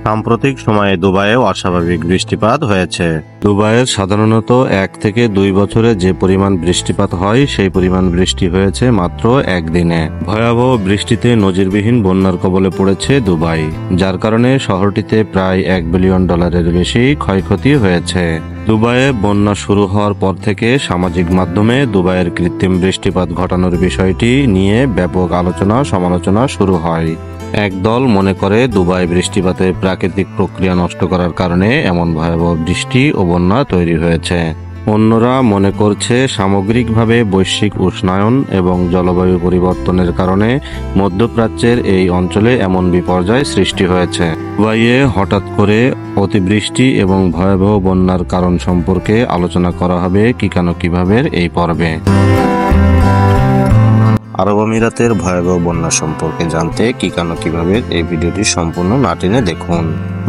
সাম্প্রতিক সময়ে দুবাইয়ে অস্বাভাবিক বৃষ্টিপাত হয়েছে। দুবাইয়ের সাধারণত 1 থেকে 2 বছরে যে পরিমাণ বৃষ্টিপাত হয় সেই পরিমাণ বৃষ্টি হয়েছে মাত্র একদিনে। ভয়াবহ বৃষ্টিতে নজিরবিহীন বন্যার কবলে পড়েছে দুবাই, যার কারণে শহরটিতে প্রায় $1 বিলিয়ন বেশি ক্ষয়ক্ষতি হয়েছে। দুবাইয়ে বন্যা শুরু হওয়ার পর থেকে সামাজিক মাধ্যমে দুবাইয়ের কৃত্রিম বৃষ্টিপাত ঘটানোর বিষয়টি নিয়ে ব্যাপক আলোচনা সমালোচনা শুরু হয়। একদল মনে করে দুবাই বৃষ্টিপাতের প্রাকৃতিক প্রক্রিয়া নষ্ট করার কারণে এমন ভয়াবহ বৃষ্টি ও বন্যা তৈরি হয়েছে। অন্যরা মনে করছে সামগ্রিকভাবে বৈশ্বিক উষ্ণায়ন এবং জলবায়ু পরিবর্তনের কারণে মধ্যপ্রাচ্যের এই অঞ্চলে এমন বিপর্যয় সৃষ্টি হয়েছে। দুবাইয়ে হঠাৎ করে অতিবৃষ্টি এবং ভয়াবহ বন্যার কারণ সম্পর্কে আলোচনা করা হবে কিভাবে এই পর্বে। আরব আমিরাতের ভয়াবহ বন্যা সম্পর্কে জানতে কিভাবে এই ভিডিওটি সম্পূর্ণ না টেনে দেখুন।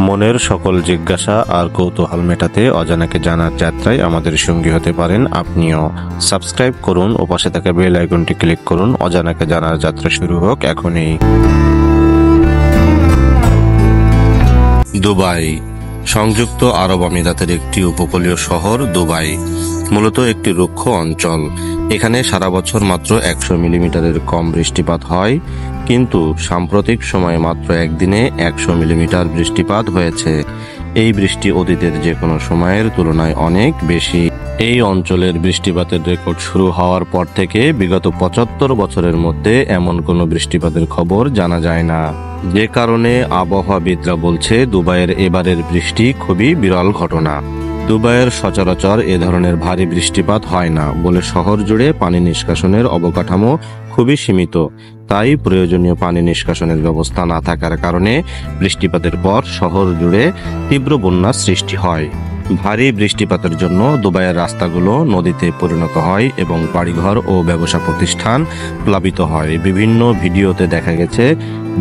মনের সকল জিজ্ঞাসা আর কৌতূহল মেটাতে অজানাকে জানার যাত্রায় আমাদের সঙ্গী হতে পারেন আপনিও। সাবস্ক্রাইব করুন ও পাশে থাকা বেল আইকনটি ক্লিক করুন। অজানাকে জানার যাত্রা শুরু হোক এখনই। দুবাই সংযুক্ত আরব আমিরাতের একটি উপকূলীয় শহর। দুবাই মূলত একটি রুক্ষ অঞ্চল। এখানে সারা বছর মাত্র 100 মিলিমিটারের কম বৃষ্টিপাত হয়, কিন্তু সাম্প্রতিক সময়ে মাত্র একদিনে 100 মিলিমিটার বৃষ্টিপাত হয়েছে। এই বৃষ্টি অতীতের যে কোনো সময়ের তুলনায় অনেক বেশি। এই অঞ্চলের বৃষ্টিপাতের রেকর্ড শুরু হওয়ার পর থেকে বিগত 75 বছরের মধ্যে এমন কোনো বৃষ্টিপাতের খবর জানা যায় না, যে কারণে আবহাওয়াবিদরা বলছে দুবাইয়ের এবারের বৃষ্টি খুবই বিরল ঘটনা। দুবাইয়ের সচরাচর এ ধরনের ভারী বৃষ্টিপাত হয় না বলে শহর জুড়ে পানি নিষ্কাশনের অবকাঠামো খুবই সীমিত। তাই প্রয়োজনীয় পানি নিষ্কাশনের ব্যবস্থা না থাকার কারণে বৃষ্টিপাতের পর শহর জুড়ে তীব্র বন্যার সৃষ্টি হয়। ভারী বৃষ্টিপাতের জন্য দুবাইয়ের রাস্তাগুলো নদীতে পরিণত হয় এবং বাড়িঘর ও ব্যবসা প্রতিষ্ঠান প্লাবিত হয়। বিভিন্ন ভিডিওতে দেখা গেছে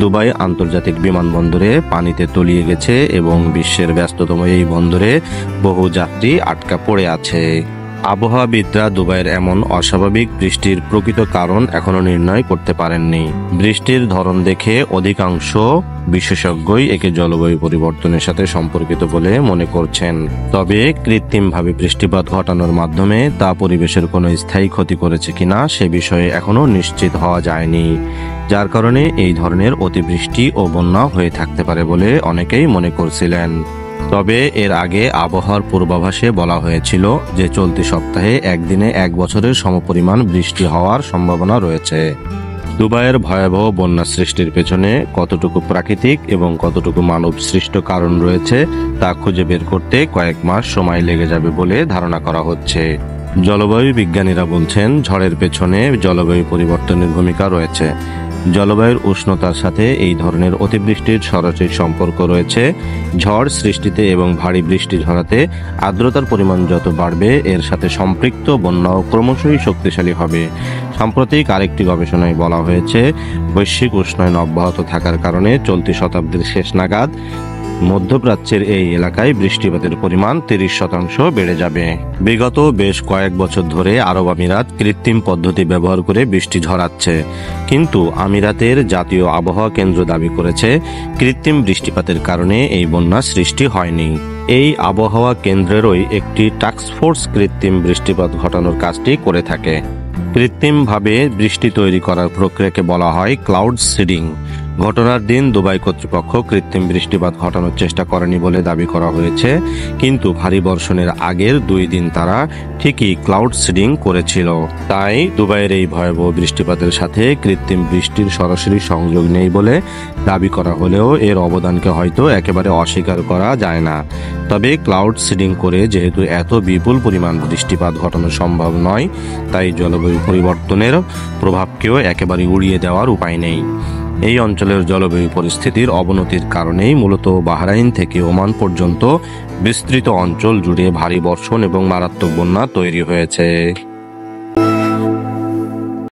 দুবাই আন্তর্জাতিক বিমানবন্দরে পানিতে তলিয়ে গেছে এবং বিশ্বের ব্যস্ততম এই বন্দরে বহু যাত্রী আটকা পড়ে আছে। আবহাওয়াবিদরা দুবাইয়ের এমন অস্বাভাবিক বৃষ্টির প্রকৃত কারণ এখনো নির্ণয় করতে পারেননি। বৃষ্টির ধরন দেখে অধিকাংশ বিশেষজ্ঞই একে জলবায়ু পরিবর্তনের সাথে সম্পর্কিত বলে মনে করছেন। তবে কৃত্রিমভাবে বৃষ্টিপাত ঘটানোর মাধ্যমে তা পরিবেশের কোনো স্থায়ী ক্ষতি করেছে কিনা সে বিষয়ে এখনো নিশ্চিত হওয়া যায়নি, যার কারণে এই ধরনের অতিবৃষ্টি ও বন্যা হয়ে থাকতে পারে বলে অনেকেই মনে করছিলেন। তবে এর আগে আবহাওয়ার পূর্বাভাসে বলা হয়েছিল যে চলতি সপ্তাহে একদিনে 1 বছরের সমপরিমাণ বৃষ্টি হওয়ার সম্ভাবনা রয়েছে। দুবাইয়ের ভয়াবহ বন্যা সৃষ্টির পেছনে কতটুকু প্রাকৃতিক এবং কতটুকু মানব সৃষ্ট কারণ রয়েছে তা খুঁজে বের করতে কয়েক মাস সময় লেগে যাবে বলে ধারণা করা হচ্ছে। জলবায়ু বিজ্ঞানীরা বলছেন ঝড়ের পেছনে জলবায়ু পরিবর্তনের ভূমিকা রয়েছে। জলবায়ুর উষ্ণতার সাথে এই ধরনের অতিবৃষ্টির সরাসরি সম্পর্ক রয়েছে। ঝড় সৃষ্টিতে এবং ভারী বৃষ্টি ঝরাতে আর্দ্রতার পরিমাণ যত বাড়বে এর সাথে সম্পৃক্ত বন্যাও ক্রমশই শক্তিশালী হবে। সাম্প্রতিক আরেকটি গবেষণায় বলা হয়েছে বৈশ্বিক উষ্ণায়ন অব্যাহত থাকার কারণে চলতি শতাব্দীর শেষ নাগাদ মধ্যপ্রাচ্যের এই এলাকায় বৃষ্টিপাতের পরিমাণ 30% বেড়ে যাবে। বিগত বেশ কয়েক বছর ধরে আরব আমিরাত কৃত্রিম পদ্ধতি ব্যবহার করে বৃষ্টি ঝরাচ্ছে, কিন্তু আমিরাতের জাতীয় আবহাওয়া কেন্দ্র দাবি করেছে কৃত্রিম বৃষ্টিপাতের কারণে এই বন্যা সৃষ্টি হয়নি। এই আবহাওয়া কেন্দ্রেরই একটি টাস্কফোর্স কৃত্রিম বৃষ্টিপাত ঘটানোর কাজটি করে থাকে। কৃত্রিমভাবে বৃষ্টি তৈরি করার প্রক্রিয়াকে বলা হয় ক্লাউড সিডিং। ঘটনার দিন দুবাই কর্তৃপক্ষ কৃত্রিম বৃষ্টিপাত ঘটানোর চেষ্টা করেনি বলে দাবি করা হয়েছে, কিন্তু ভারী বর্ষণের আগের 2 দিন তারা ঠিকই ক্লাউড সিডিং করেছিল। তাই দুবাইয়ের এই ভয়াবহ বৃষ্টিপাতের সাথে কৃত্রিম বৃষ্টির সরাসরি সংযোগ নেই বলে দাবি করা হলেও এর অবদানকে হয়তো একেবারে অস্বীকার করা যায় না। তবে ক্লাউড সিডিং করে যেহেতু এত বিপুল পরিমাণ বৃষ্টিপাত ঘটানো সম্ভব নয়, তাই জলবায়ু পরিবর্তনের প্রভাবকেও একেবারে উড়িয়ে দেওয়ার উপায় নেই। এই অঞ্চলের জলবায়ু পরিস্থিতির অবনতির কারণেই মূলত বাহরাইন থেকে ওমান পর্যন্ত বিস্তৃত অঞ্চল জুড়ে ভারী বর্ষণ এবং মারাত্মক বন্যা তৈরি হয়েছে।